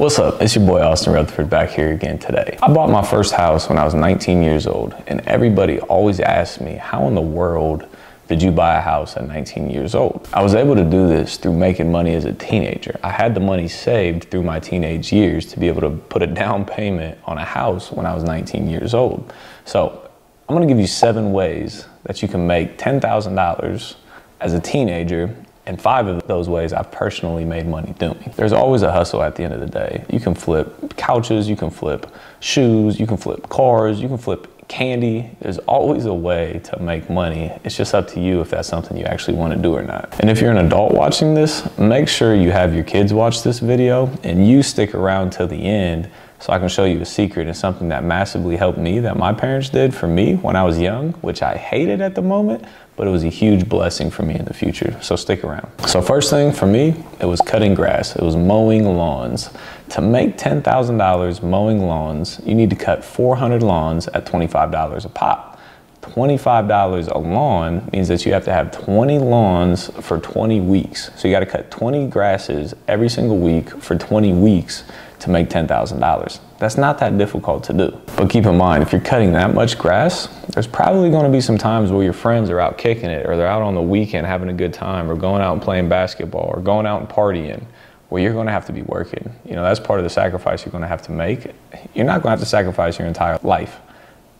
What's up? It's your boy Austin Rutherford back here again today. I bought my first house when I was 19 years old, and everybody always asks me, how in the world did you buy a house at 19 years old? I was able to do this through making money as a teenager. I had the money saved through my teenage years to be able to put a down payment on a house when I was 19 years old. So I'm gonna give you 7 ways that you can make $10,000 as a teenager, and 5 of those ways I've personally made money doing. There's always a hustle at the end of the day. You can flip couches, you can flip shoes, you can flip cars, you can flip candy. There's always a way to make money. It's just up to you if that's something you actually want to do or not. And if you're an adult watching this, make sure you have your kids watch this video and you stick around till the end so I can show you a secret and something that massively helped me, that my parents did for me when I was young, which I hated at the moment, but it was a huge blessing for me in the future. So stick around. So first thing for me, it was cutting grass. It was mowing lawns. To make $10,000 mowing lawns, you need to cut 400 lawns at $25 a pop. $25 a lawn means that you have to have 20 lawns for 20 weeks. So you got to cut 20 grasses every single week for 20 weeks to make $10,000. That's not that difficult to do. But keep in mind, if you're cutting that much grass, there's probably going to be some times where your friends are out kicking it, or they're out on the weekend having a good time, or going out and playing basketball, or going out and partying, where you're going to have to be working. You know, that's part of the sacrifice you're going to have to make. You're not going to have to sacrifice your entire life.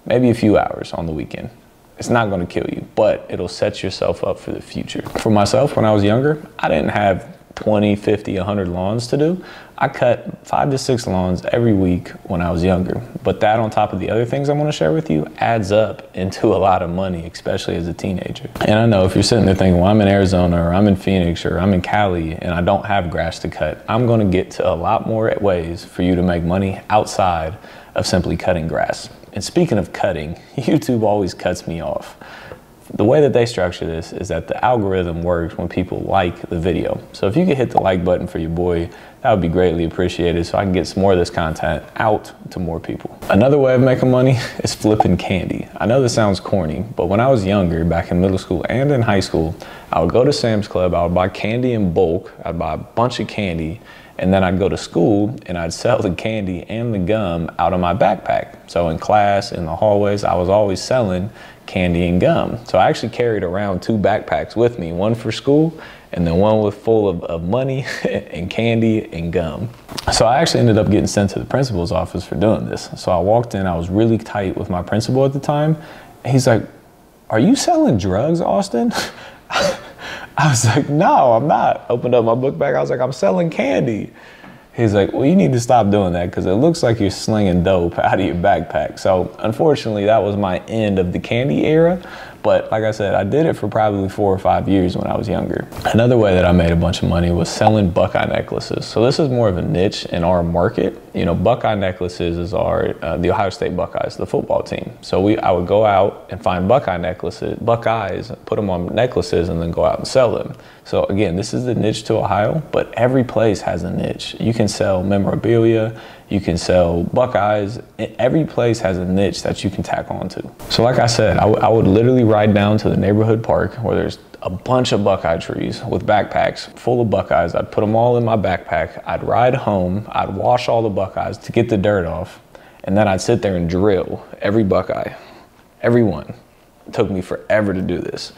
Maybe a few hours on the weekend. It's not going to kill you, but it'll set yourself up for the future. For myself, when I was younger, I didn't have 20, 50, 100 lawns to do. I cut 5 to 6 lawns every week when I was younger. But that, on top of the other things I want to share with you, adds up into a lot of money, especially as a teenager. And I know if you're sitting there thinking, well, I'm in Arizona, or I'm in Phoenix, or I'm in Cali, and I don't have grass to cut, I'm going to get to a lot more ways for you to make money outside of simply cutting grass. And speaking of cutting, YouTube always cuts me off. The way that they structure this is that the algorithm works when people like the video. So if you could hit the like button for your boy, that would be greatly appreciated so I can get some more of this content out to more people. Another way of making money is flipping candy. I know this sounds corny, but when I was younger, back in middle school and in high school, I would go to Sam's Club, I would buy candy in bulk, I'd buy a bunch of candy, and then I'd go to school and I'd sell the candy and the gum out of my backpack. So in class, in the hallways, I was always selling candy and gum. So I actually carried around 2 backpacks with me, one for school and then one with full of money and candy and gum. So I actually ended up getting sent to the principal's office for doing this. So I walked in, I was really tight with my principal at the time. He's like, "Are you selling drugs, Austin?" I was like, "No, I'm not." Opened up my book bag, I was like, "I'm selling candy." He's like, "Well, you need to stop doing that because it looks like you're slinging dope out of your backpack." So unfortunately, that was my end of the candy era. But like I said, I did it for probably 4 or 5 years when I was younger. Another way that I made a bunch of money was selling Buckeye necklaces. So this is more of a niche in our market. You know, Buckeye necklaces is the Ohio State Buckeyes, the football team. So I would go out and find Buckeye necklaces, Buckeyes, put them on necklaces, and then go out and sell them. So again, this is the niche to Ohio, but every place has a niche. You can sell memorabilia, you can sell Buckeyes. Every place has a niche that you can tack onto. So like I said, I would literally ride down to the neighborhood park where there's a bunch of Buckeye trees with backpacks full of Buckeyes. I'd put them all in my backpack. I'd ride home. I'd wash all the Buckeyes to get the dirt off. And then I'd sit there and drill every Buckeye, every one. It took me forever to do this.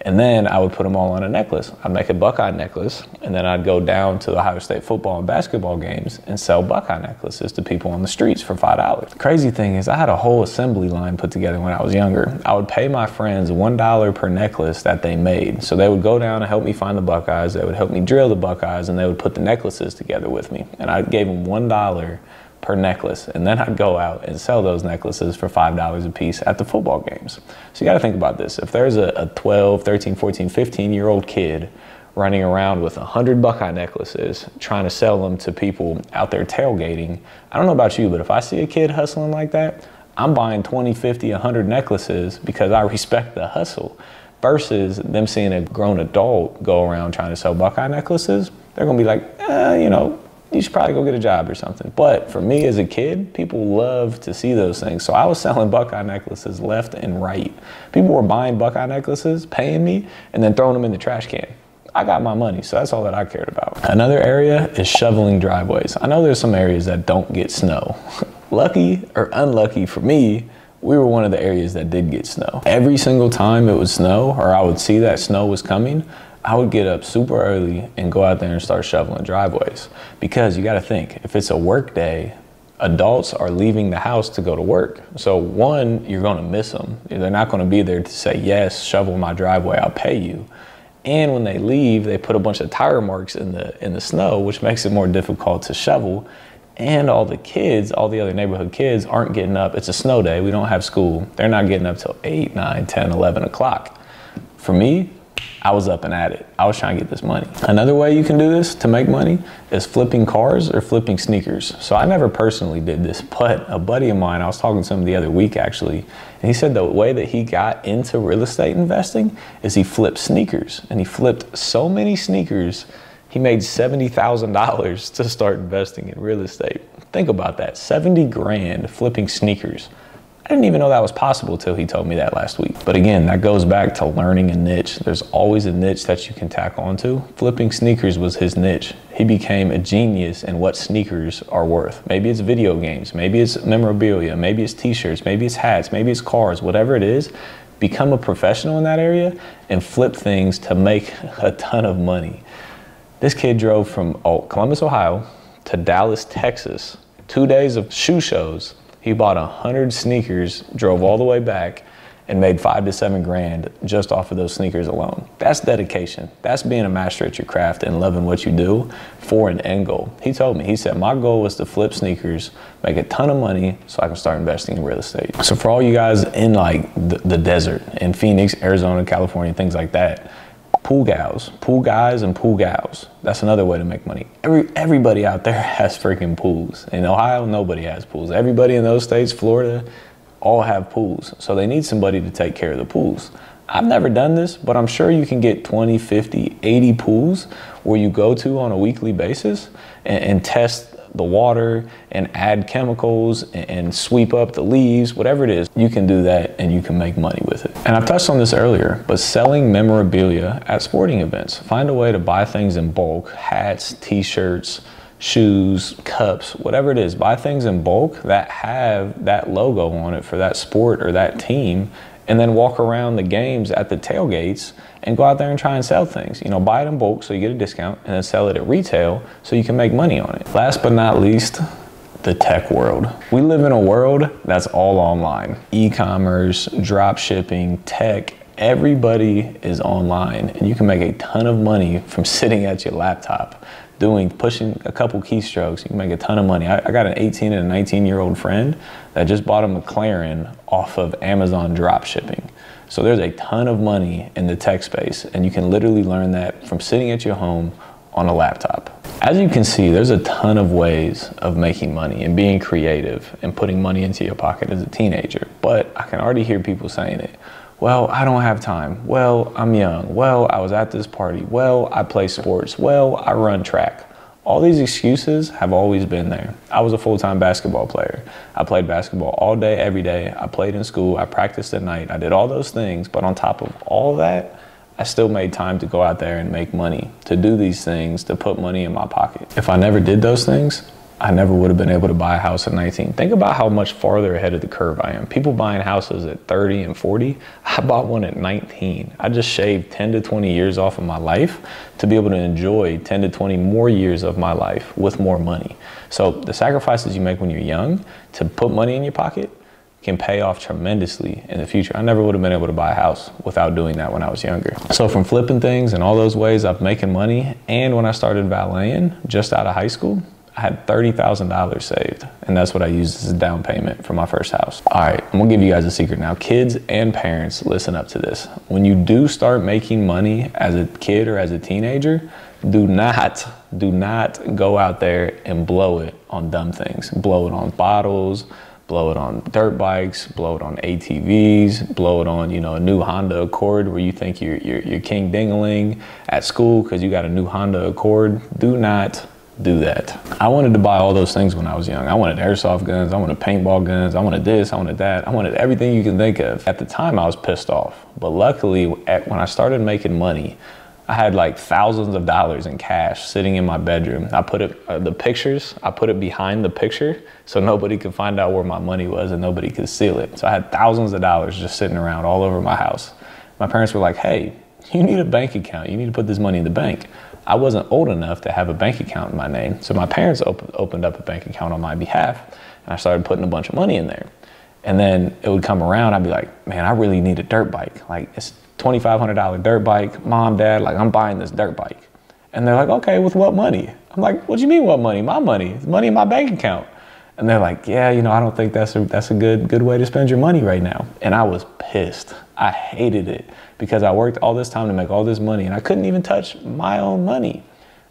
And then I would put them all on a necklace. I'd make a Buckeye necklace, and then I'd go down to the Ohio State football and basketball games and sell Buckeye necklaces to people on the streets for $5. The crazy thing is I had a whole assembly line put together when I was younger. I would pay my friends $1 per necklace that they made. So they would go down and help me find the Buckeyes, they would help me drill the Buckeyes, and they would put the necklaces together with me. And I gave them $1 per necklace, and then I'd go out and sell those necklaces for $5 a piece at the football games. So you gotta think about this. If there's a 12, 13, 14, 15-year-old kid running around with 100 Buckeye necklaces trying to sell them to people out there tailgating, I don't know about you, but if I see a kid hustling like that, I'm buying 20, 50, 100 necklaces because I respect the hustle, versus them seeing a grown adult go around trying to sell Buckeye necklaces. They're gonna be like, you know, you should probably go get a job or something. But for me as a kid, people love to see those things. So I was selling Buckeye necklaces left and right. People were buying Buckeye necklaces, paying me, and then throwing them in the trash can. I got my money, so that's all that I cared about. Another area is shoveling driveways. I know there's some areas that don't get snow. Lucky or unlucky for me, we were one of the areas that did get snow. Every single time it would snow, or I would see that snow was coming, I would get up super early and go out there and start shoveling driveways. Because you gotta think, if it's a work day, adults are leaving the house to go to work. So one, you're gonna miss them. They're not gonna be there to say, yes, shovel my driveway, I'll pay you. And when they leave, they put a bunch of tire marks in the snow, which makes it more difficult to shovel. And all the kids, all the other neighborhood kids aren't getting up. It's a snow day, we don't have school. They're not getting up till 8, 9, 10, 11 o'clock. For me, I was up and at it. I was trying to get this money. Another way you can do this to make money is flipping cars or flipping sneakers. So I never personally did this, but a buddy of mine, I was talking to him the other week actually, and he said the way that he got into real estate investing is he flipped sneakers. And he flipped so many sneakers, he made $70,000 to start investing in real estate. Think about that, 70 grand flipping sneakers. I didn't even know that was possible till he told me that last week. But again, that goes back to learning a niche. There's always a niche that you can tack onto. Flipping sneakers was his niche. He became a genius in what sneakers are worth. Maybe it's video games, maybe it's memorabilia, maybe it's t-shirts, maybe it's hats, maybe it's cars, whatever it is. Become a professional in that area and flip things to make a ton of money. This kid drove from Columbus, Ohio to Dallas, Texas, 2 days of shoe shows. He bought 100 sneakers, drove all the way back, and made 5 to 7 grand just off of those sneakers alone. That's dedication. That's being a master at your craft and loving what you do for an end goal. He told me, he said, my goal was to flip sneakers, make a ton of money so I can start investing in real estate. So for all you guys in like the desert, in Phoenix, Arizona, California, things like that, pool gals, pool guys and pool gals. That's another way to make money. Everybody out there has freaking pools. In Ohio, nobody has pools. Everybody in those states, Florida, all have pools. So they need somebody to take care of the pools. I've never done this, but I'm sure you can get 20, 50, 80 pools where you go to on a weekly basis and test the water and add chemicals and sweep up the leaves, whatever it is, you can do that and you can make money with it. And I've touched on this earlier, but selling memorabilia at sporting events. Find a way to buy things in bulk, hats, t-shirts, shoes, cups, whatever it is. Buy things in bulk that have that logo on it for that sport or that team, and then walk around the games at the tailgates and go out there and try and sell things. You know, buy it in bulk so you get a discount and then sell it at retail so you can make money on it. Last but not least, the tech world. We live in a world that's all online. E-commerce, drop shipping, tech, everybody is online and you can make a ton of money from sitting at your laptop pushing a couple keystrokes. You can make a ton of money. I got an 18 and a 19-year-old friend that just bought a McLaren off of Amazon drop shipping. So there's a ton of money in the tech space and you can literally learn that from sitting at your home on a laptop. As you can see, there's a ton of ways of making money and being creative and putting money into your pocket as a teenager. But I can already hear people saying it. Well, I don't have time. Well, I'm young. Well, I was at this party. Well, I play sports. Well, I run track. All these excuses have always been there. I was a full-time basketball player. I played basketball all day, every day. I played in school. I practiced at night. I did all those things. But on top of all that, I still made time to go out there and make money, to do these things, to put money in my pocket. If I never did those things, I never would have been able to buy a house at 19. Think about how much farther ahead of the curve I am. People buying houses at 30 and 40. I bought one at 19. I just shaved 10 to 20 years off of my life to be able to enjoy 10 to 20 more years of my life with more money. So the sacrifices you make when you're young to put money in your pocket can pay off tremendously in the future. I never would have been able to buy a house without doing that when I was younger. So from flipping things and all those ways of making money, and when I started valeting just out of high school, I had $30,000 saved, and that's what I used as a down payment for my first house. All right, I'm gonna give you guys a secret now. Kids and parents, listen up to this. When you do start making money as a kid or as a teenager, do not go out there and blow it on dumb things. Blow it on bottles, blow it on dirt bikes, blow it on ATVs, blow it on, you know, a new Honda Accord where you think you're king ding-a-ling at school because you got a new Honda Accord. Do not do that. I wanted to buy all those things when I was young. I wanted airsoft guns, I wanted paintball guns, I wanted this, I wanted that, I wanted everything you can think of. At the time, I was pissed off. But luckily, when I started making money, I had like thousands of dollars in cash sitting in my bedroom. I put it, I put it behind the picture so nobody could find out where my money was and nobody could steal it. So I had thousands of dollars just sitting around all over my house. My parents were like, hey, you need a bank account. You need to put this money in the bank. I wasn't old enough to have a bank account in my name. So my parents opened up a bank account on my behalf, and I started putting a bunch of money in there. And then it would come around, I'd be like, man, I really need a dirt bike. Like, it's $2,500 dirt bike. Mom, Dad, like, I'm buying this dirt bike. And they're like, okay, with what money? I'm like, what do you mean what money? My money. It's money in my bank account. And they're like, yeah, you know, I don't think that's a good way to spend your money right now. And I was pissed. I hated it because I worked all this time to make all this money and I couldn't even touch my own money.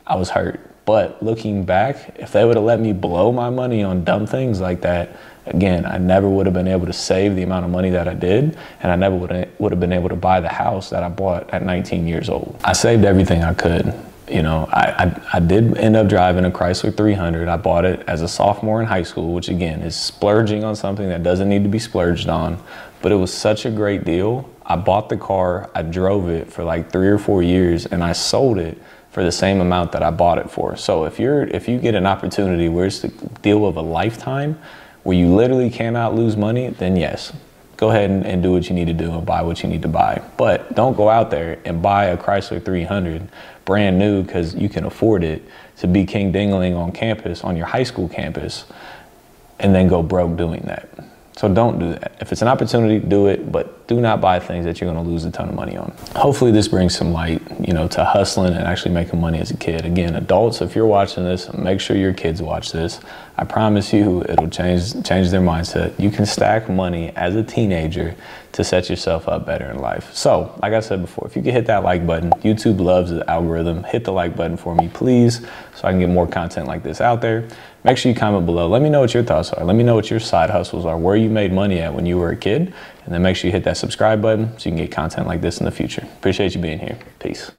I was hurt. But looking back, if they would have let me blow my money on dumb things like that, again, I never would have been able to save the amount of money that I did, and I never would have been able to buy the house that I bought at 19 years old. I saved everything I could. You know, I did end up driving a Chrysler 300. I bought it as a sophomore in high school, which again is splurging on something that doesn't need to be splurged on, but it was such a great deal. I bought the car, I drove it for like 3 or 4 years, and I sold it for the same amount that I bought it for. So if you get an opportunity where it's the deal of a lifetime, where you literally cannot lose money, then yes, go ahead and do what you need to do and buy what you need to buy. But don't go out there and buy a Chrysler 300 brand new because you can afford it to be king dingling on campus, on your high school campus, and then go broke doing that. So don't do that. If it's an opportunity, do it, but do not buy things that you're gonna lose a ton of money on. Hopefully this brings some light, you know, to hustling and actually making money as a kid. Again, adults, if you're watching this, make sure your kids watch this. I promise you it'll change their mindset. You can stack money as a teenager to set yourself up better in life. So, like I said before, if you could hit that like button, YouTube loves the algorithm. Hit the like button for me, please, so I can get more content like this out there. Make sure you comment below. Let me know what your thoughts are. Let me know what your side hustles are, where you made money at when you were a kid. And then make sure you hit that subscribe button so you can get content like this in the future. Appreciate you being here. Peace.